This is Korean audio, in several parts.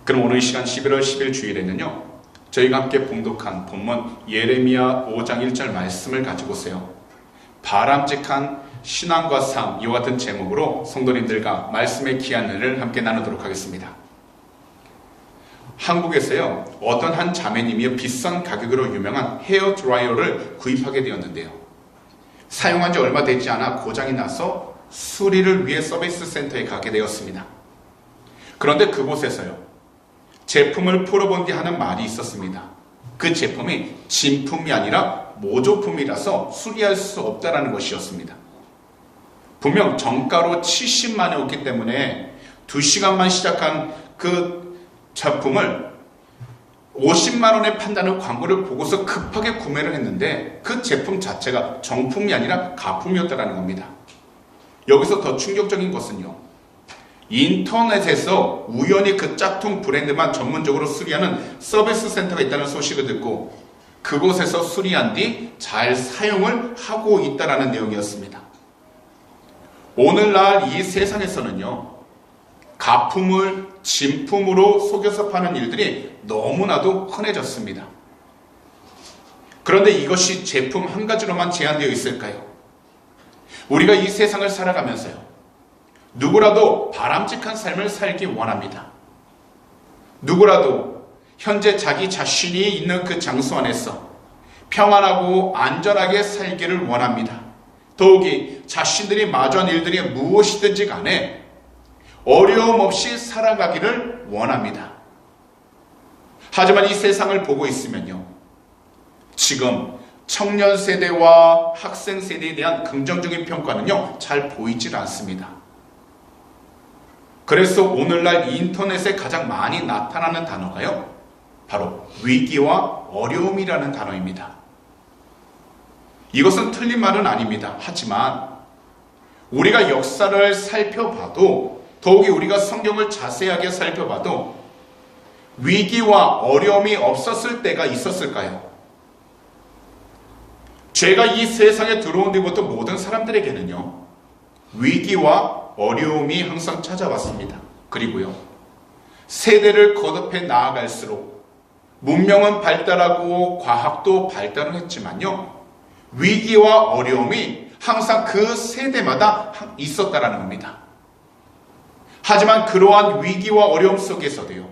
그럼 오늘 이 시간 11월 10일 주일에는요, 저희가 함께 봉독한 본문 예레미야 5장 1절 말씀을 가지고서요, 바람직한 신앙과 삶, 이와 같은 제목으로 성도님들과 말씀의 귀한 은혜를 함께 나누도록 하겠습니다. 한국에서요, 어떤 한 자매님이 비싼 가격으로 유명한 헤어 드라이어를 구입하게 되었는데요, 사용한 지 얼마 되지 않아 고장이 나서 수리를 위해 서비스 센터에 가게 되었습니다. 그런데 그곳에서요, 제품을 풀어본 뒤 하는 말이 있었습니다. 그 제품이 진품이 아니라 모조품이라서 수리할 수 없다는 것이었습니다. 분명 정가로 70만 원이었기 때문에 2시간만 시작한 그 제품을 50만 원에 판다는 광고를 보고서 급하게 구매를 했는데 그 제품 자체가 정품이 아니라 가품이었다는 겁니다. 여기서 더 충격적인 것은요, 인터넷에서 우연히 그 짝퉁 브랜드만 전문적으로 수리하는 서비스 센터가 있다는 소식을 듣고 그곳에서 수리한 뒤 잘 사용을 하고 있다는 내용이었습니다. 오늘날 이 세상에서는요, 가품을 진품으로 속여서 파는 일들이 너무나도 흔해졌습니다. 그런데 이것이 제품 한 가지로만 제한되어 있을까요? 우리가 이 세상을 살아가면서요, 누구라도 바람직한 삶을 살기 원합니다. 누구라도 현재 자기 자신이 있는 그 장소 안에서 평안하고 안전하게 살기를 원합니다. 더욱이 자신들이 마주한 일들이 무엇이든지 간에 어려움 없이 살아가기를 원합니다. 하지만 이 세상을 보고 있으면요, 지금 청년 세대와 학생 세대에 대한 긍정적인 평가는요, 잘 보이질 않습니다. 그래서 오늘날 인터넷에 가장 많이 나타나는 단어가요, 바로 위기와 어려움이라는 단어입니다. 이것은 틀린 말은 아닙니다. 하지만 우리가 역사를 살펴봐도, 더욱이 우리가 성경을 자세하게 살펴봐도 위기와 어려움이 없었을 때가 있었을까요? 죄가 이 세상에 들어온 뒤부터 모든 사람들에게는요, 위기와 어려움이 항상 찾아왔습니다. 그리고요, 세대를 거듭해 나아갈수록 문명은 발달하고 과학도 발달을 했지만요, 위기와 어려움이 항상 그 세대마다 있었다는 겁니다. 하지만 그러한 위기와 어려움 속에서도요,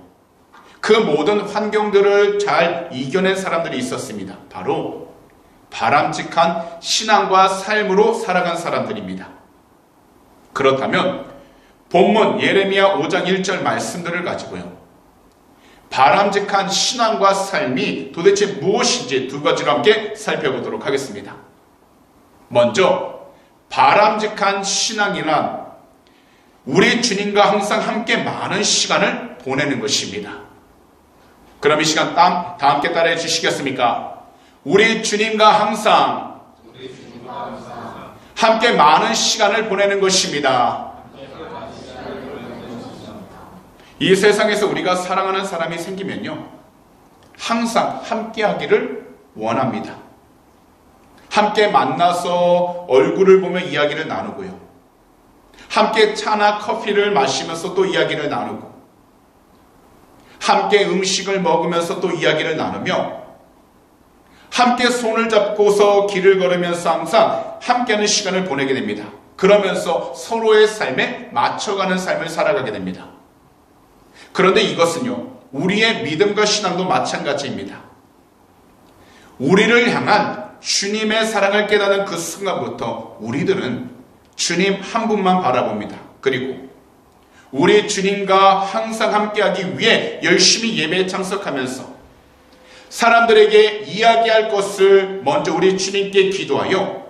그 모든 환경들을 잘 이겨낸 사람들이 있었습니다. 바로 바람직한 신앙과 삶으로 살아간 사람들입니다. 그렇다면 본문 예레미야 5장 1절 말씀들을 가지고요, 바람직한 신앙과 삶이 도대체 무엇인지 두 가지로 함께 살펴보도록 하겠습니다. 먼저 바람직한 신앙이란 우리 주님과 항상 함께 많은 시간을 보내는 것입니다. 그럼 이 시간 다 함께 따라해 주시겠습니까? 우리 주님과 항상 함께 많은 시간을 보내는 것입니다. 이 세상에서 우리가 사랑하는 사람이 생기면요, 항상 함께 하기를 원합니다. 함께 만나서 얼굴을 보며 이야기를 나누고요, 함께 차나 커피를 마시면서 또 이야기를 나누고, 함께 음식을 먹으면서 또 이야기를 나누며, 함께 손을 잡고서 길을 걸으면서 항상 함께하는 시간을 보내게 됩니다. 그러면서 서로의 삶에 맞춰가는 삶을 살아가게 됩니다. 그런데 이것은요, 우리의 믿음과 신앙도 마찬가지입니다. 우리를 향한 주님의 사랑을 깨닫는 그 순간부터 우리들은 주님 한 분만 바라봅니다. 그리고 우리 주님과 항상 함께하기 위해 열심히 예배에 참석하면서 사람들에게 이야기할 것을 먼저 우리 주님께 기도하여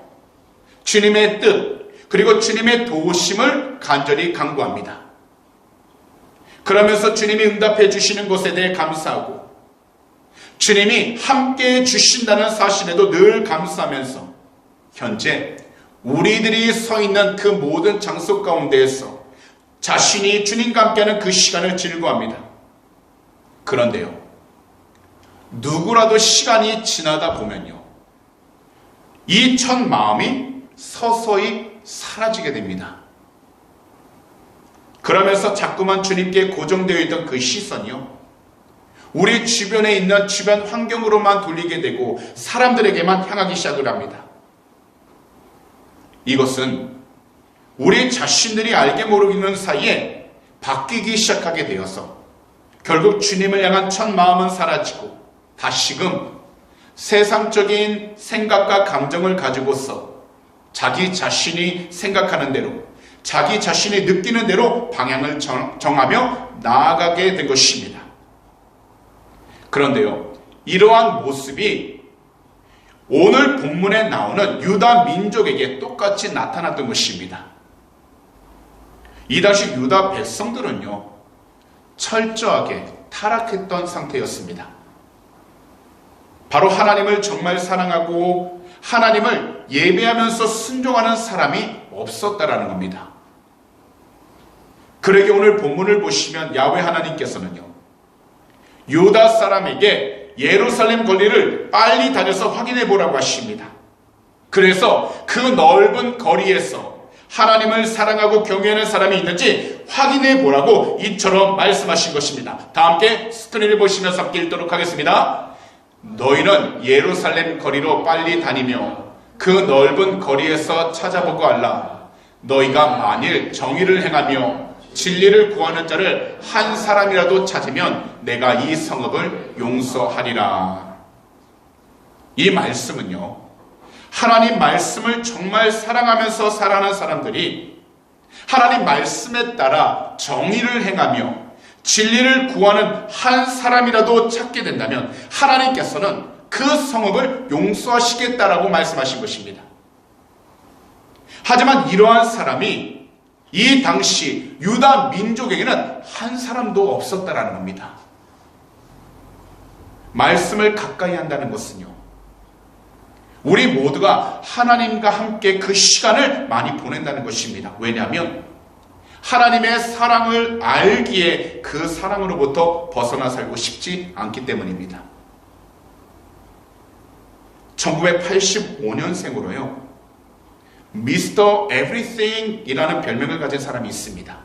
주님의 뜻, 그리고 주님의 도우심을 간절히 간구합니다. 그러면서 주님이 응답해 주시는 것에 대해 감사하고, 주님이 함께 주신다는 사실에도 늘 감사하면서 현재 우리들이 서 있는 그 모든 장소 가운데에서 자신이 주님과 함께하는 그 시간을 즐거워합니다. 그런데요, 누구라도 시간이 지나다 보면요, 이 첫 마음이 서서히 사라지게 됩니다. 그러면서 자꾸만 주님께 고정되어 있던 그 시선이요, 우리 주변에 있는 주변 환경으로만 돌리게 되고 사람들에게만 향하기 시작을 합니다. 이것은 우리 자신들이 알게 모르는 사이에 바뀌기 시작하게 되어서 결국 주님을 향한 첫 마음은 사라지고 다시금 세상적인 생각과 감정을 가지고서 자기 자신이 생각하는 대로, 자기 자신이 느끼는 대로 방향을 정하며 나아가게 된 것입니다. 그런데요, 이러한 모습이 오늘 본문에 나오는 유다 민족에게 똑같이 나타났던 것입니다. 이 당시 유다 백성들은요, 철저하게 타락했던 상태였습니다. 바로 하나님을 정말 사랑하고 하나님을 예배하면서 순종하는 사람이 없었다라는 겁니다. 그러기에 오늘 본문을 보시면 야훼 하나님께서는요, 유다 사람에게 예루살렘 거리를 빨리 다녀서 확인해 보라고 하십니다. 그래서 그 넓은 거리에서 하나님을 사랑하고 경외하는 사람이 있는지 확인해 보라고 이처럼 말씀하신 것입니다. 다 함께 스크린을 보시면서 함께 읽도록 하겠습니다. 너희는 예루살렘 거리로 빨리 다니며 그 넓은 거리에서 찾아보고 알라. 너희가 만일 정의를 행하며 진리를 구하는 자를 한 사람이라도 찾으면 내가 이 성읍을 용서하리라. 이 말씀은요, 하나님 말씀을 정말 사랑하면서 살아가는 사람들이 하나님 말씀에 따라 정의를 행하며 진리를 구하는 한 사람이라도 찾게 된다면 하나님께서는 그 성읍을 용서하시겠다라고 말씀하신 것입니다. 하지만 이러한 사람이 이 당시 유다 민족에게는 한 사람도 없었다라는 겁니다. 말씀을 가까이 한다는 것은요, 우리 모두가 하나님과 함께 그 시간을 많이 보낸다는 것입니다. 왜냐하면 하나님의 사랑을 알기에 그 사랑으로부터 벗어나 살고 싶지 않기 때문입니다. 1985년생으로요 미스터 에브리띵 이라는 별명을 가진 사람이 있습니다.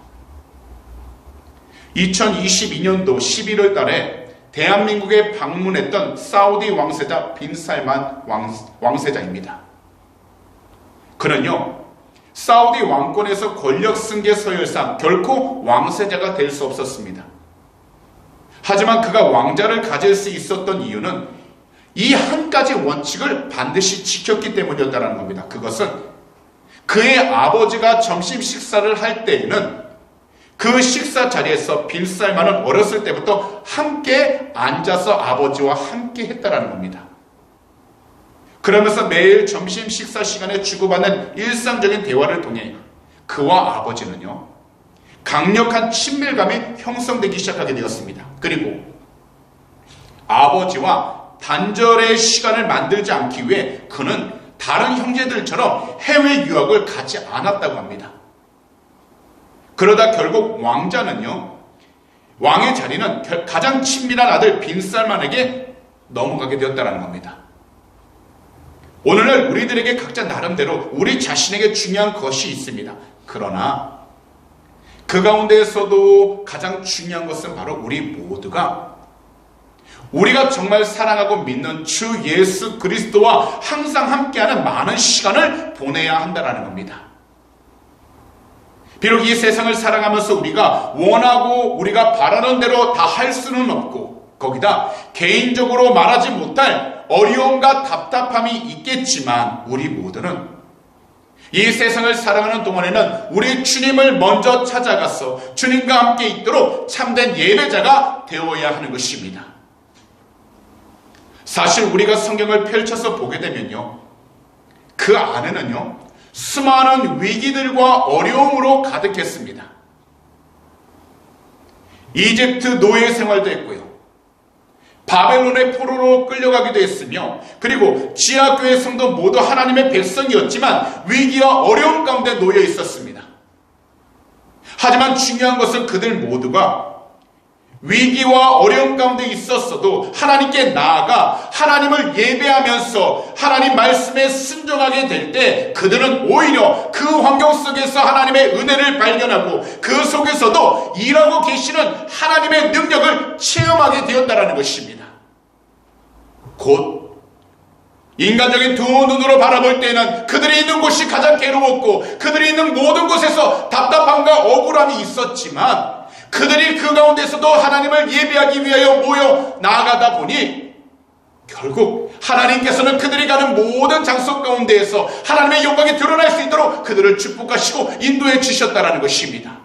2022년도 11월 달에 대한민국에 방문했던 사우디 왕세자 빈 살만 왕세자입니다. 그는요, 사우디 왕권에서 권력 승계 서열상 결코 왕세자가 될 수 없었습니다. 하지만 그가 왕자를 가질 수 있었던 이유는 이 한 가지 원칙을 반드시 지켰기 때문이었다는 겁니다. 그것은 그의 아버지가 점심 식사를 할 때에는 그 식사 자리에서 빈 살만은 어렸을 때부터 함께 앉아서 아버지와 함께 했다라는 겁니다. 그러면서 매일 점심 식사 시간에 주고받는 일상적인 대화를 통해 그와 아버지는요, 강력한 친밀감이 형성되기 시작하게 되었습니다. 그리고 아버지와 단절의 시간을 만들지 않기 위해 그는 다른 형제들처럼 해외 유학을 가지 않았다고 합니다. 그러다 결국 왕자는요, 왕의 자리는 가장 친밀한 아들 빈 살만에게 넘어가게 되었다는 겁니다. 오늘날 우리들에게 각자 나름대로 우리 자신에게 중요한 것이 있습니다. 그러나 그 가운데에서도 가장 중요한 것은 바로 우리 모두가 우리가 정말 사랑하고 믿는 주 예수 그리스도와 항상 함께하는 많은 시간을 보내야 한다는 겁니다. 비록 이 세상을 살아가면서 우리가 원하고 우리가 바라는 대로 다 할 수는 없고 거기다 개인적으로 말하지 못할 어려움과 답답함이 있겠지만 우리 모두는 이 세상을 살아가는 동안에는 우리 주님을 먼저 찾아가서 주님과 함께 있도록 참된 예배자가 되어야 하는 것입니다. 사실 우리가 성경을 펼쳐서 보게 되면요, 그 안에는요 수많은 위기들과 어려움으로 가득했습니다. 이집트 노예 생활도 했고요, 바벨론의 포로로 끌려가기도 했으며, 그리고 지하교회 성도 모두 하나님의 백성이었지만 위기와 어려움 가운데 놓여 있었습니다. 하지만 중요한 것은 그들 모두가 위기와 어려움 가운데 있었어도 하나님께 나아가 하나님을 예배하면서 하나님 말씀에 순종하게 될 때 그들은 오히려 그 환경 속에서 하나님의 은혜를 발견하고 그 속에서도 일하고 계시는 하나님의 능력을 체험하게 되었다는 것입니다. 곧 인간적인 두 눈으로 바라볼 때는 그들이 있는 곳이 가장 괴로웠고 그들이 있는 모든 곳에서 답답함과 억울함이 있었지만 그들이 그 가운데서도 하나님을 예배하기 위하여 모여 나아가다 보니 결국 하나님께서는 그들이 가는 모든 장소 가운데에서 하나님의 영광이 드러날 수 있도록 그들을 축복하시고 인도해 주셨다는 것입니다.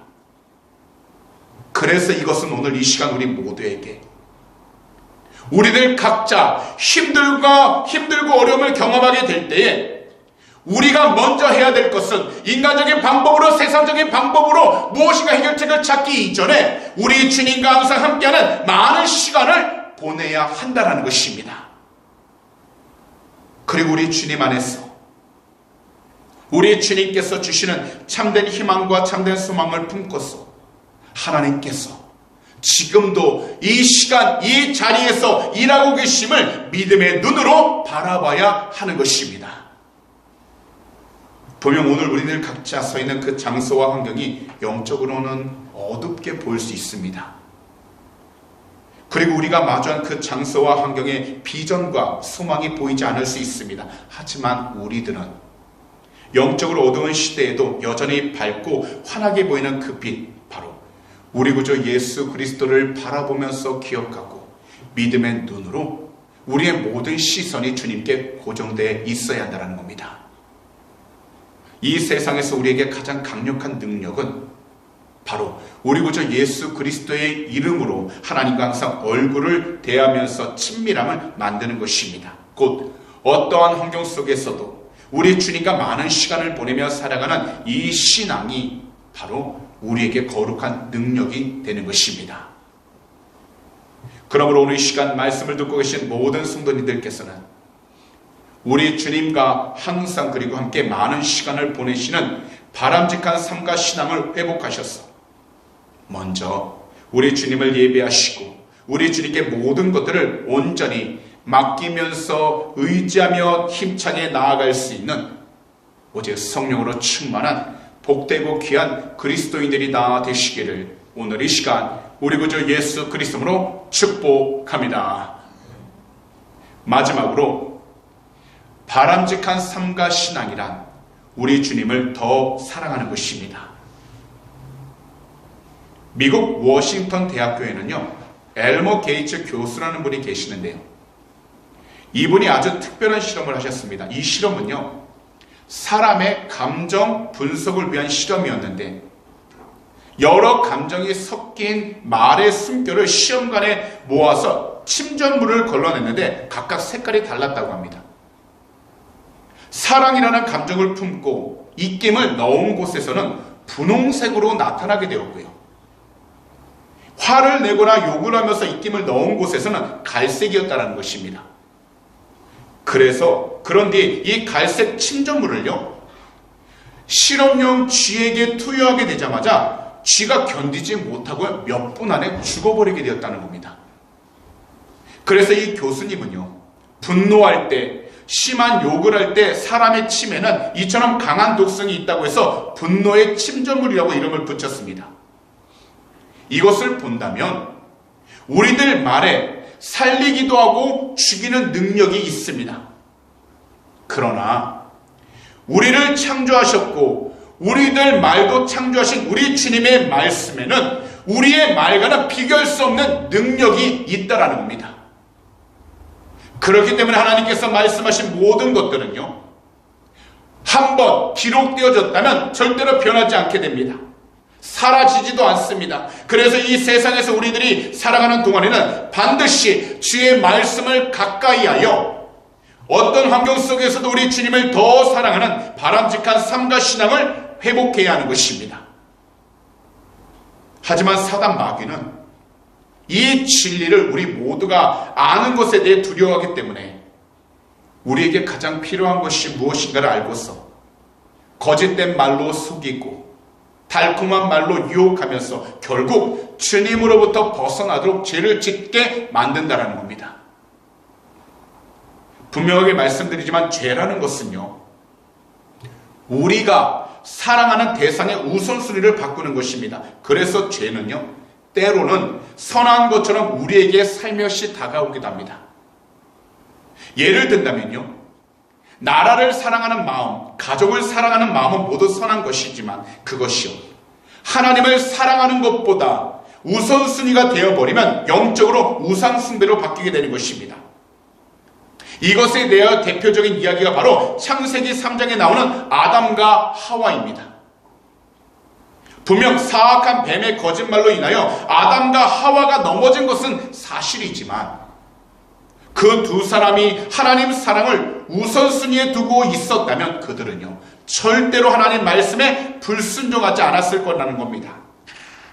그래서 이것은 오늘 이 시간 우리 모두에게 우리들 각자 힘들고 어려움을 경험하게 될 때에 우리가 먼저 해야 될 것은 인간적인 방법으로 세상적인 방법으로 무엇인가 해결책을 찾기 이전에 우리 주님과 항상 함께하는 많은 시간을 보내야 한다는 것입니다. 그리고 우리 주님 안에서 우리 주님께서 주시는 참된 희망과 참된 소망을 품고서 하나님께서 지금도 이 시간 이 자리에서 일하고 계심을 믿음의 눈으로 바라봐야 하는 것입니다. 분명 오늘 우리들 각자 서 있는 그 장소와 환경이 영적으로는 어둡게 보일 수 있습니다. 그리고 우리가 마주한 그 장소와 환경에 비전과 소망이 보이지 않을 수 있습니다. 하지만 우리들은 영적으로 어두운 시대에도 여전히 밝고 환하게 보이는 그 빛, 바로 우리 구주 예수 그리스도를 바라보면서 기억하고 믿음의 눈으로 우리의 모든 시선이 주님께 고정되어 있어야 한다는 겁니다. 이 세상에서 우리에게 가장 강력한 능력은 바로 우리 구주 예수 그리스도의 이름으로 하나님과 항상 얼굴을 대하면서 친밀함을 만드는 것입니다. 곧 어떠한 환경 속에서도 우리 주님과 많은 시간을 보내며 살아가는 이 신앙이 바로 우리에게 거룩한 능력이 되는 것입니다. 그러므로 오늘 이 시간 말씀을 듣고 계신 모든 성도님들께서는 우리 주님과 항상 그리고 함께 많은 시간을 보내시는 바람직한 삶과 신앙을 회복하셔서 먼저 우리 주님을 예배하시고 우리 주님께 모든 것들을 온전히 맡기면서 의지하며 힘차게 나아갈 수 있는 오직 성령으로 충만한 복되고 귀한 그리스도인들이 다 되시기를 오늘 이 시간 우리 구주 예수 그리스도로 축복합니다. 마지막으로 바람직한 삶과 신앙이란 우리 주님을 더 사랑하는 것입니다. 미국 워싱턴 대학교에는요, 엘머 게이츠 교수라는 분이 계시는데요. 이분이 아주 특별한 실험을 하셨습니다. 이 실험은요, 사람의 감정 분석을 위한 실험이었는데 여러 감정이 섞인 말의 숨결을 시험관에 모아서 침전물을 걸러냈는데 각각 색깔이 달랐다고 합니다. 사랑이라는 감정을 품고 입김을 넣은 곳에서는 분홍색으로 나타나게 되었고요. 화를 내거나 욕을 하면서 입김을 넣은 곳에서는 갈색이었다는 것입니다. 그런데 이 갈색 침전물을요, 실험용 쥐에게 투여하게 되자마자 쥐가 견디지 못하고 몇 분 안에 죽어버리게 되었다는 겁니다. 그래서 이 교수님은요, 분노할 때, 심한 욕을 할 때 사람의 침에는 이처럼 강한 독성이 있다고 해서 분노의 침전물이라고 이름을 붙였습니다. 이것을 본다면 우리들 말에 살리기도 하고 죽이는 능력이 있습니다. 그러나 우리를 창조하셨고 우리들 말도 창조하신 우리 주님의 말씀에는 우리의 말과는 비교할 수 없는 능력이 있다라는 겁니다. 그렇기 때문에 하나님께서 말씀하신 모든 것들은요, 한번 기록되어졌다면 절대로 변하지 않게 됩니다. 사라지지도 않습니다. 그래서 이 세상에서 우리들이 살아가는 동안에는 반드시 주의 말씀을 가까이 하여 어떤 환경 속에서도 우리 주님을 더 사랑하는 바람직한 삶과 신앙을 회복해야 하는 것입니다. 하지만 사단 마귀는 이 진리를 우리 모두가 아는 것에 대해 두려워하기 때문에 우리에게 가장 필요한 것이 무엇인가를 알고서 거짓된 말로 속이고 달콤한 말로 유혹하면서 결국 주님으로부터 벗어나도록 죄를 짓게 만든다는 겁니다. 분명하게 말씀드리지만 죄라는 것은요, 우리가 사랑하는 대상의 우선순위를 바꾸는 것입니다. 그래서 죄는요, 때로는 선한 것처럼 우리에게 살며시 다가오기도 합니다. 예를 든다면요, 나라를 사랑하는 마음, 가족을 사랑하는 마음은 모두 선한 것이지만 그것이요, 하나님을 사랑하는 것보다 우선순위가 되어버리면 영적으로 우상숭배로 바뀌게 되는 것입니다. 이것에 대하여 대표적인 이야기가 바로 창세기 3장에 나오는 아담과 하와입니다. 분명 사악한 뱀의 거짓말로 인하여 아담과 하와가 넘어진 것은 사실이지만 그 두 사람이 하나님 사랑을 우선순위에 두고 있었다면 그들은요, 절대로 하나님 말씀에 불순종하지 않았을 거라는 겁니다.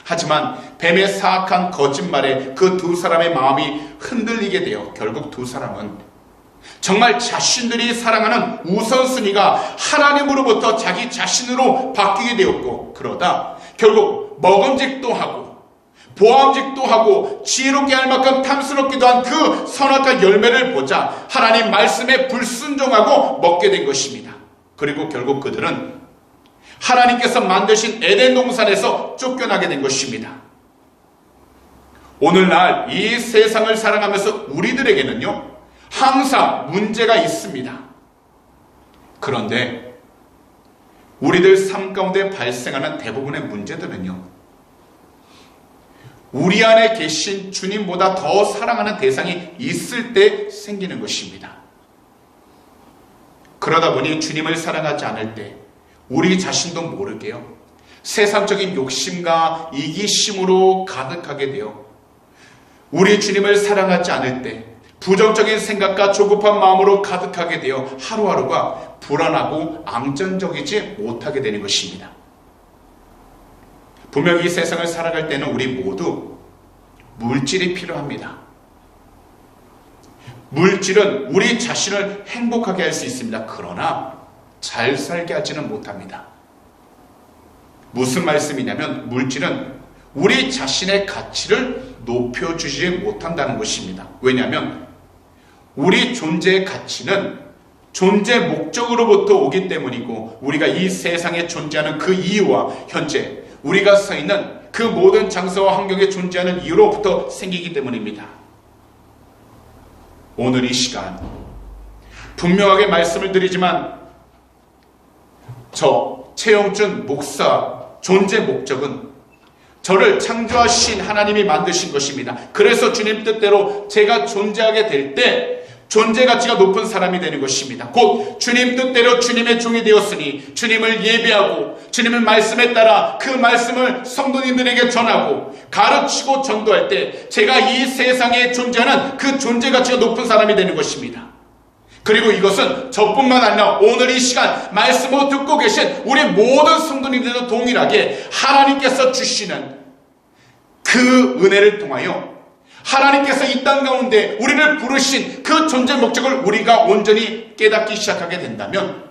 하지만 뱀의 사악한 거짓말에 그 두 사람의 마음이 흔들리게 되어 결국 두 사람은 정말 자신들이 사랑하는 우선순위가 하나님으로부터 자기 자신으로 바뀌게 되었고, 그러다 결국 먹음직도 하고 보암직도 하고 지혜롭게 할 만큼 탐스럽기도 한 그 선악과 열매를 보자 하나님 말씀에 불순종하고 먹게 된 것입니다. 그리고 결국 그들은 하나님께서 만드신 에덴 동산에서 쫓겨나게 된 것입니다. 오늘날 이 세상을 살아가면서 우리들에게는요, 항상 문제가 있습니다. 그런데 우리들 삶 가운데 발생하는 대부분의 문제들은요, 우리 안에 계신 주님보다 더 사랑하는 대상이 있을 때 생기는 것입니다. 그러다 보니 주님을 사랑하지 않을 때 우리 자신도 모르게요, 세상적인 욕심과 이기심으로 가득하게 되어 우리 주님을 사랑하지 않을 때 부정적인 생각과 조급한 마음으로 가득하게 되어 하루하루가 불안하고 안정적이지 못하게 되는 것입니다. 분명히 이 세상을 살아갈 때는 우리 모두 물질이 필요합니다. 물질은 우리 자신을 행복하게 할 수 있습니다. 그러나 잘 살게 하지는 못합니다. 무슨 말씀이냐면 물질은 우리 자신의 가치를 높여주지 못한다는 것입니다. 왜냐하면 우리 존재의 가치는 존재 목적으로부터 오기 때문이고, 우리가 이 세상에 존재하는 그 이유와 현재 우리가 서 있는 그 모든 장소와 환경에 존재하는 이유로부터 생기기 때문입니다. 오늘 이 시간 분명하게 말씀을 드리지만 저 최영준 목사 존재 목적은 저를 창조하신 하나님이 만드신 것입니다. 그래서 주님 뜻대로 제가 존재하게 될 때 존재 가치가 높은 사람이 되는 것입니다. 곧 주님 뜻대로 주님의 종이 되었으니 주님을 예배하고 주님의 말씀에 따라 그 말씀을 성도님들에게 전하고 가르치고 전도할 때 제가 이 세상에 존재하는 그 존재 가치가 높은 사람이 되는 것입니다. 그리고 이것은 저뿐만 아니라 오늘 이 시간 말씀을 듣고 계신 우리 모든 성도님들도 동일하게 하나님께서 주시는 그 은혜를 통하여 하나님께서 이 땅 가운데 우리를 부르신 그 존재 목적을 우리가 온전히 깨닫기 시작하게 된다면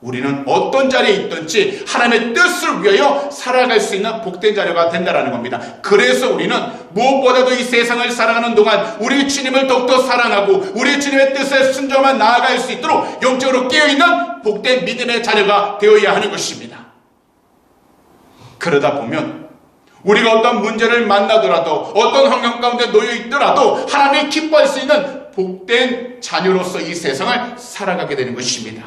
우리는 어떤 자리에 있든지 하나님의 뜻을 위하여 살아갈 수 있는 복된 자녀가 된다는 겁니다. 그래서 우리는 무엇보다도 이 세상을 살아가는 동안 우리 주님을 더욱더 사랑하고 우리 주님의 뜻에 순종하며 나아갈 수 있도록 영적으로 깨어있는 복된 믿음의 자녀가 되어야 하는 것입니다. 그러다 보면 우리가 어떤 문제를 만나더라도 어떤 환경 가운데 놓여 있더라도 하나님이 기뻐할 수 있는 복된 자녀로서 이 세상을 살아가게 되는 것입니다.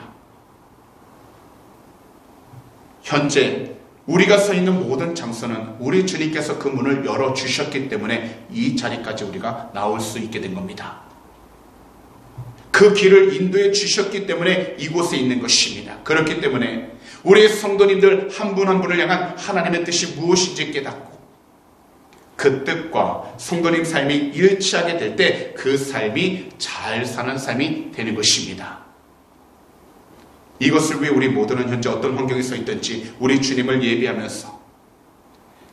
현재 우리가 서 있는 모든 장소는 우리 주님께서 그 문을 열어주셨기 때문에 이 자리까지 우리가 나올 수 있게 된 겁니다. 그 길을 인도해 주셨기 때문에 이곳에 있는 것입니다. 그렇기 때문에 우리 성도님들 한 분 한 분을 향한 하나님의 뜻이 무엇인지 깨닫고 그 뜻과 성도님 삶이 일치하게 될 때 그 삶이 잘 사는 삶이 되는 것입니다. 이것을 위해 우리 모두는 현재 어떤 환경에 서 있든지 우리 주님을 예배하면서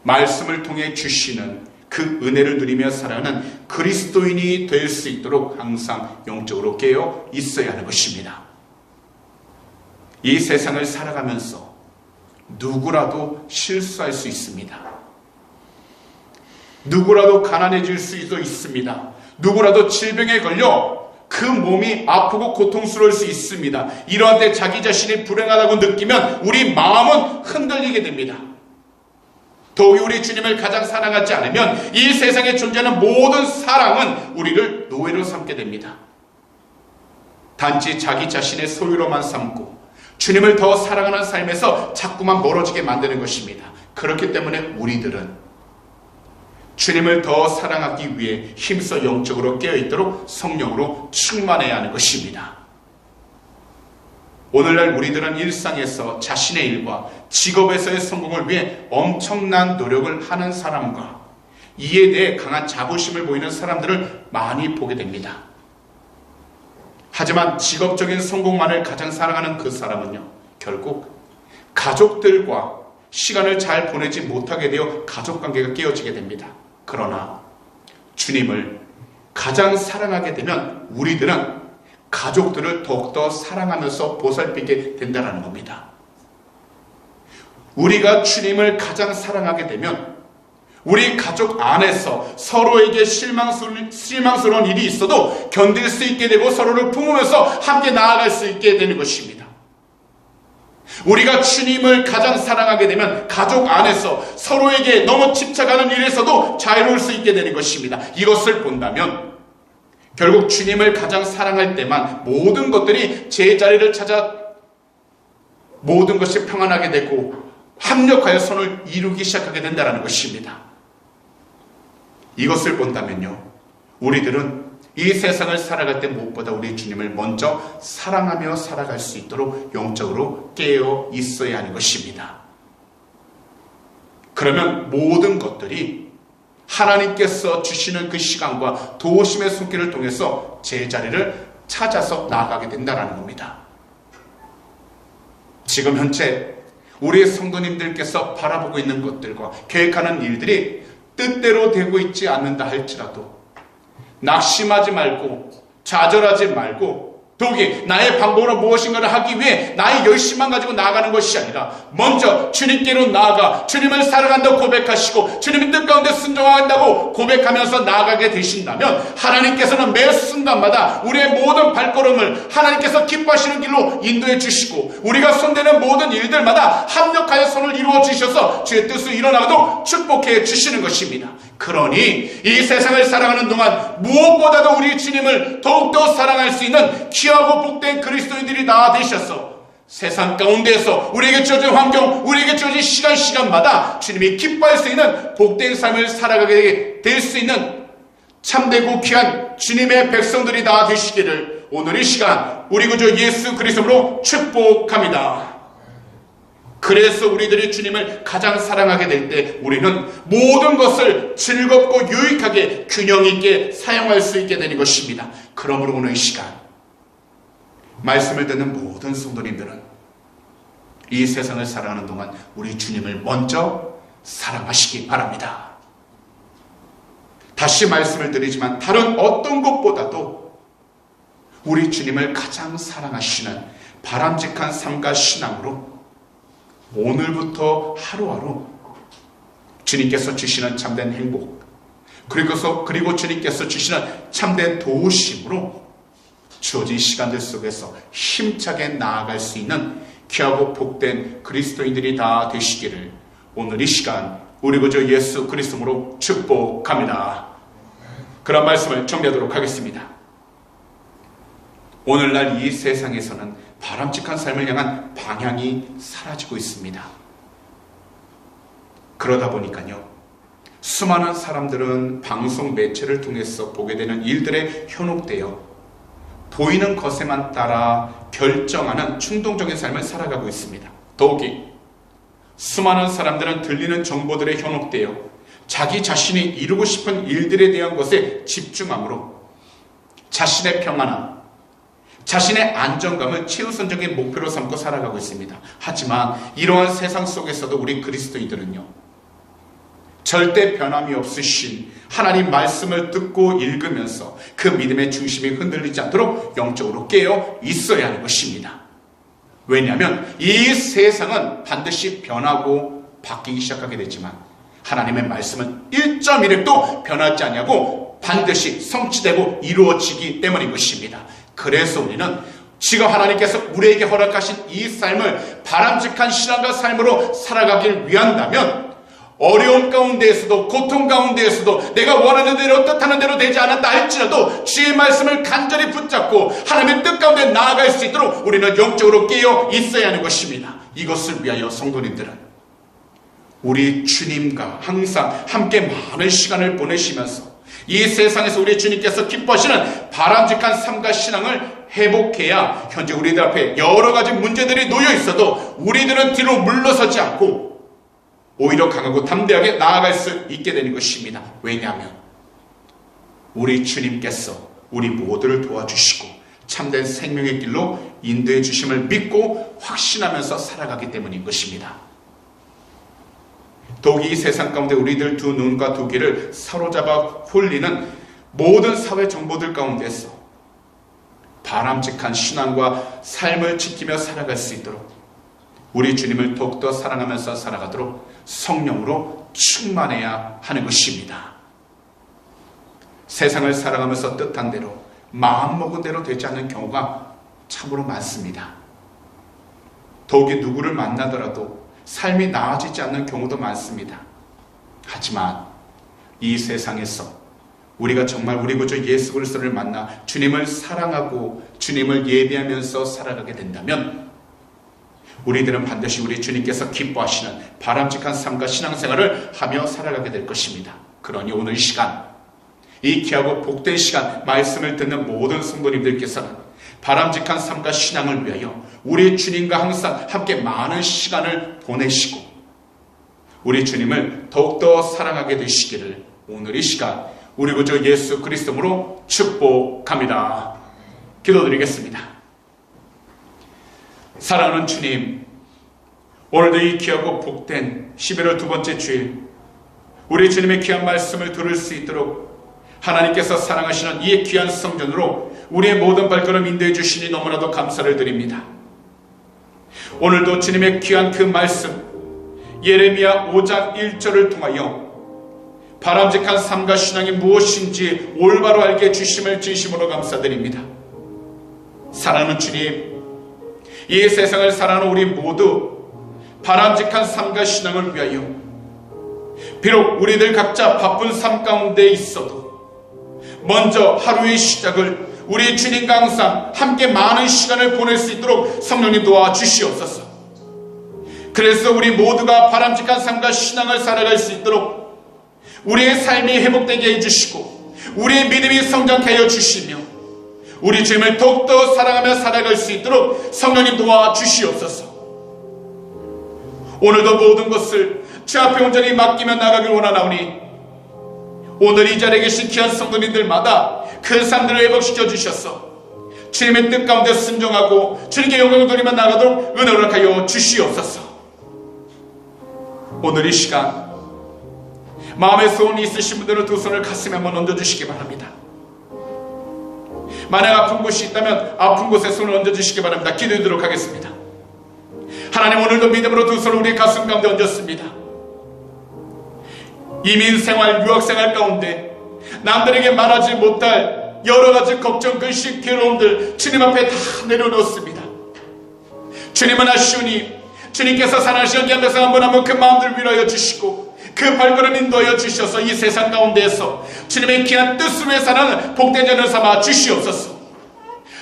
말씀을 통해 주시는 그 은혜를 누리며 살아가는 그리스도인이 될 수 있도록 항상 영적으로 깨어 있어야 하는 것입니다. 이 세상을 살아가면서 누구라도 실수할 수 있습니다. 누구라도 가난해질 수도 있습니다. 누구라도 질병에 걸려 그 몸이 아프고 고통스러울 수 있습니다. 이러한 때 자기 자신이 불행하다고 느끼면 우리 마음은 흔들리게 됩니다. 더욱이 우리 주님을 가장 사랑하지 않으면 이 세상에 존재하는 모든 사랑은 우리를 노예로 삼게 됩니다. 단지 자기 자신의 소유로만 삼고 주님을 더 사랑하는 삶에서 자꾸만 멀어지게 만드는 것입니다. 그렇기 때문에 우리들은 주님을 더 사랑하기 위해 힘써 영적으로 깨어있도록 성령으로 충만해야 하는 것입니다. 오늘날 우리들은 일상에서 자신의 일과 직업에서의 성공을 위해 엄청난 노력을 하는 사람과 이에 대해 강한 자부심을 보이는 사람들을 많이 보게 됩니다. 하지만 직업적인 성공만을 가장 사랑하는 그 사람은요, 결국 가족들과 시간을 잘 보내지 못하게 되어 가족관계가 깨어지게 됩니다. 그러나 주님을 가장 사랑하게 되면 우리들은 가족들을 더욱더 사랑하면서 보살피게 된다는 겁니다. 우리가 주님을 가장 사랑하게 되면 우리 가족 안에서 서로에게 실망스러운 일이 있어도 견딜 수 있게 되고 서로를 품으면서 함께 나아갈 수 있게 되는 것입니다. 우리가 주님을 가장 사랑하게 되면 가족 안에서 서로에게 너무 집착하는 일에서도 자유로울 수 있게 되는 것입니다. 이것을 본다면 결국 주님을 가장 사랑할 때만 모든 것들이 제자리를 찾아 모든 것이 평안하게 되고 합력하여 선을 이루기 시작하게 된다는 것입니다. 이것을 본다면요, 우리들은 이 세상을 살아갈 때 무엇보다 우리 주님을 먼저 사랑하며 살아갈 수 있도록 영적으로 깨어 있어야 하는 것입니다. 그러면 모든 것들이 하나님께서 주시는 그 시간과 도우심의 손길을 통해서 제자리를 찾아서 나아가게 된다는 겁니다. 지금 현재 우리의 성도님들께서 바라보고 있는 것들과 계획하는 일들이 뜻대로 되고 있지 않는다 할지라도 낙심하지 말고 좌절하지 말고 더욱이 나의 방법으로 무엇인가를 하기 위해 나의 열심만 가지고 나아가는 것이 아니라 먼저 주님께로 나아가 주님을 사랑한다고 고백하시고 주님의 뜻 가운데 순종한다고 고백하면서 나아가게 되신다면 하나님께서는 매 순간마다 우리의 모든 발걸음을 하나님께서 기뻐하시는 길로 인도해 주시고 우리가 손대는 모든 일들마다 합력하여 손을 이루어 주셔서 주의 뜻을 일어나도록 축복해 주시는 것입니다. 그러니 이 세상을 살아가는 동안 무엇보다도 우리 주님을 더욱더 사랑할 수 있는 귀하고 복된 그리스도인들이 다 되셔서 세상 가운데에서 우리에게 주어진 환경, 우리에게 주어진 시간마다 주님이 기뻐할 수 있는 복된 삶을 살아가게 될 수 있는 참되고 귀한 주님의 백성들이 다 되시기를 오늘 이 시간 우리 구주 예수 그리스도로 축복합니다. 그래서 우리들이 주님을 가장 사랑하게 될 때 우리는 모든 것을 즐겁고 유익하게 균형 있게 사용할 수 있게 되는 것입니다. 그러므로 오늘 이 시간 말씀을 듣는 모든 성도님들은 이 세상을 살아가는 동안 우리 주님을 먼저 사랑하시기 바랍니다. 다시 말씀을 드리지만 다른 어떤 것보다도 우리 주님을 가장 사랑하시는 바람직한 삶과 신앙으로 오늘부터 하루하루 주님께서 주시는 참된 행복 그리고 주님께서 주시는 참된 도우심으로 주어진 시간들 속에서 힘차게 나아갈 수 있는 귀하고 복된 그리스도인들이 다 되시기를 오늘 이 시간 우리 구주 예수 그리스도로 축복합니다. 그런 말씀을 정리하도록 하겠습니다. 오늘날 이 세상에서는 바람직한 삶을 향한 방향이 사라지고 있습니다. 그러다 보니까요, 수많은 사람들은 방송 매체를 통해서 보게 되는 일들에 현혹되어 보이는 것에만 따라 결정하는 충동적인 삶을 살아가고 있습니다. 더욱이 수많은 사람들은 들리는 정보들에 현혹되어 자기 자신이 이루고 싶은 일들에 대한 것에 집중함으로 자신의 평안함, 자신의 안정감을 최우선적인 목표로 삼고 살아가고 있습니다. 하지만 이러한 세상 속에서도 우리 그리스도인들은요, 절대 변함이 없으신 하나님 말씀을 듣고 읽으면서 그 믿음의 중심이 흔들리지 않도록 영적으로 깨어 있어야 하는 것입니다. 왜냐하면 이 세상은 반드시 변하고 바뀌기 시작하게 되지만 하나님의 말씀은 1.1획도 변하지 않냐고 반드시 성취되고 이루어지기 때문인 것입니다. 그래서 우리는 지금 하나님께서 우리에게 허락하신 이 삶을 바람직한 신앙과 삶으로 살아가길 위한다면 어려움 가운데에서도 고통 가운데에서도 내가 원하는 대로 뜻하는 대로 되지 않았다 할지라도 주의 말씀을 간절히 붙잡고 하나님의 뜻 가운데 나아갈 수 있도록 우리는 영적으로 깨어 있어야 하는 것입니다. 이것을 위하여 성도님들은 우리 주님과 항상 함께 많은 시간을 보내시면서 이 세상에서 우리 주님께서 기뻐하시는 바람직한 삶과 신앙을 회복해야 현재 우리들 앞에 여러 가지 문제들이 놓여 있어도 우리들은 뒤로 물러서지 않고 오히려 강하고 담대하게 나아갈 수 있게 되는 것입니다. 왜냐하면 우리 주님께서 우리 모두를 도와주시고 참된 생명의 길로 인도해 주심을 믿고 확신하면서 살아가기 때문인 것입니다. 더욱이 이 세상 가운데 우리들 두 눈과 두 귀를 사로잡아 홀리는 모든 사회 정보들 가운데서 바람직한 신앙과 삶을 지키며 살아갈 수 있도록 우리 주님을 더욱더 사랑하면서 살아가도록 성령으로 충만해야 하는 것입니다. 세상을 살아가면서 뜻한 대로 마음먹은 대로 되지 않는 경우가 참으로 많습니다. 더욱이 누구를 만나더라도 삶이 나아지지 않는 경우도 많습니다. 하지만 이 세상에서 우리가 정말 우리 구주 예수 그리스도를 만나 주님을 사랑하고 주님을 예배하면서 살아가게 된다면 우리들은 반드시 우리 주님께서 기뻐하시는 바람직한 삶과 신앙생활을 하며 살아가게 될 것입니다. 그러니 오늘 이 시간, 이 귀하고 복된 시간 말씀을 듣는 모든 성도님들께서는 바람직한 삶과 신앙을 위하여 우리 주님과 항상 함께 많은 시간을 보내시고 우리 주님을 더욱더 사랑하게 되시기를 오늘 이 시간 우리 구주 예수 그리스도로 축복합니다. 기도드리겠습니다. 사랑하는 주님, 오늘도 이 귀하고 복된 11월 두 번째 주일 우리 주님의 귀한 말씀을 들을 수 있도록 하나님께서 사랑하시는 이 귀한 성전으로 우리의 모든 발걸음 인도해 주시니 너무나도 감사를 드립니다. 오늘도 주님의 귀한 그 말씀 예레미야 5장 1절을 통하여 바람직한 삶과 신앙이 무엇인지 올바로 알게 해주심을 진심으로 감사드립니다. 사랑하는 주님, 이 세상을 살아가는 우리 모두 바람직한 삶과 신앙을 위하여 비록 우리들 각자 바쁜 삶 가운데 있어도 먼저 하루의 시작을 우리 주님과 항상 함께 많은 시간을 보낼 수 있도록 성령님 도와주시옵소서. 그래서 우리 모두가 바람직한 삶과 신앙을 살아갈 수 있도록 우리의 삶이 회복되게 해주시고 우리의 믿음이 성장케 하여 주시며 우리 주님을 더욱더 사랑하며 살아갈 수 있도록 성령님 도와주시옵소서. 오늘도 모든 것을 주 앞에 온전히 맡기며 나가길 원하나오니 오늘 이 자리에 계신 귀한 성도님들마다 그 삶들을 회복시켜 주셔서 주님의 뜻 가운데 순종하고 주님께 영광을 돌리며 나가도록 은혜를 하여 주시옵소서. 오늘 이 시간 마음의 소원이 있으신 분들은 두 손을 가슴에 한번 얹어주시기 바랍니다. 만약 아픈 곳이 있다면 아픈 곳에 손을 얹어주시기 바랍니다. 기도드리도록 하겠습니다. 하나님, 오늘도 믿음으로 두 손을 우리 가슴 가운데 얹었습니다. 이민생활, 유학생활 가운데 남들에게 말하지 못할 여러가지 걱정, 근심, 괴로움들 주님 앞에 다 내려놓습니다. 주님은 아시오니 주님께서 사랑하시는 자면서 한번 한번 그 마음들 위로하여 주시고 그 발걸음 인도하여 주셔서 이 세상 가운데에서 주님의 귀한 뜻을 위해 사는 복된 자녀 삼아 주시옵소서.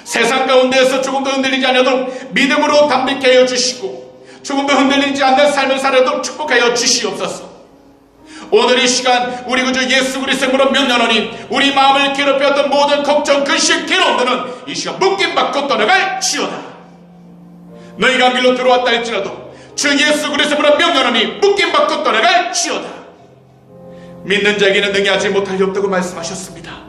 세상 가운데에서 조금도 흔들리지 않아도 믿음으로 담대케 하여 주시고 조금도 흔들리지 않는 삶을 살아도 축복하여 주시옵소서. 오늘 이 시간 우리 구주 예수 그리스도로 명령하니 우리 마음을 괴롭혔던 모든 걱정, 근심, 괴로움들은 이 시간 묶임받고 떠나갈지어다. 너희가 길로 들어왔다 할지라도 주 예수 그리스도로 명령하니 묶임받고 떠나갈지어다. 믿는 자에게는 능히하지 못할 리 없다고 말씀하셨습니다.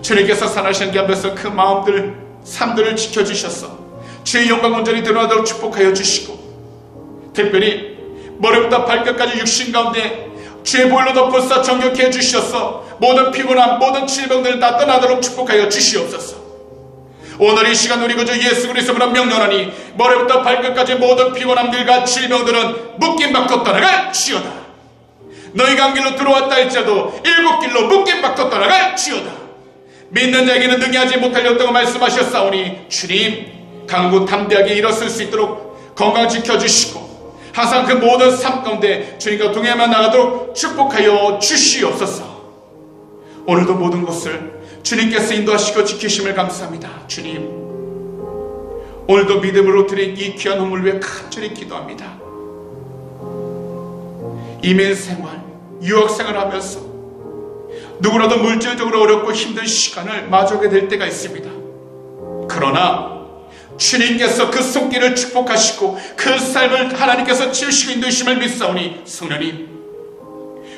주님께서 살아계신 게 앞에서 그 마음들, 삶들을 지켜주셔서 주의 영광 온전히 드러나도록 축복하여 주시고 특별히 머리부터 발끝까지 육신 가운데 주의 보혈로 덮어서 정결케 해주셔서 모든 피곤함, 모든 질병들을 다 떠나도록 축복하여 주시옵소서. 오늘 이 시간 우리 구주 예수 그리스도로 명령하니 머리부터 발끝까지 모든 피곤함들과 질병들은 묶임받고 떠나갈지어다. 너희가 한 길로 들어왔다 할지라도 일곱 길로 묶임받고 떠나갈지어다. 믿는 자에게는 능히 하지 못할 일 없다고 말씀하셨사오니 주님 강구 담대하게 일어설 수 있도록 건강 지켜주시고 항상 그 모든 삶 가운데 주님과 동행하며 나가도록 축복하여 주시옵소서. 오늘도 모든 것을 주님께서 인도하시고 지키심을 감사합니다. 주님, 오늘도 믿음으로 드린 이 귀한 헌물 위해 간절히 기도합니다. 이민 생활, 유학 생활을 하면서 누구라도 물질적으로 어렵고 힘든 시간을 마주하게 될 때가 있습니다. 그러나 주님께서 그 손길을 축복하시고 그 삶을 하나님께서 지으시고 인도하심을 믿사오니 성령님,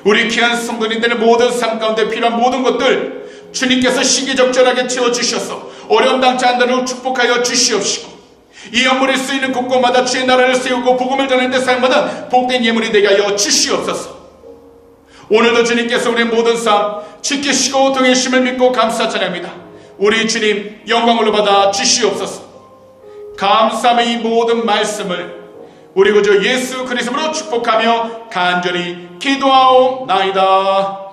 우리 귀한 성도님들의 모든 삶 가운데 필요한 모든 것들 주님께서 시기적절하게 채워주셔서 어려움 당치 않도록 축복하여 주시옵시고 이 헌물이 쓰이는 곳곳마다 주의 나라를 세우고 복음을 전하는 데 사용받은 복된 예물이 되게 하여 주시옵소서. 오늘도 주님께서 우리의 모든 삶 지키시고 동행하심을 믿고 감사 전합니다. 우리 주님 영광을 받아 주시옵소서. 감사함의 이 모든 말씀을 우리 구주 예수 그리스도로 축복하며 간절히 기도하옵나이다.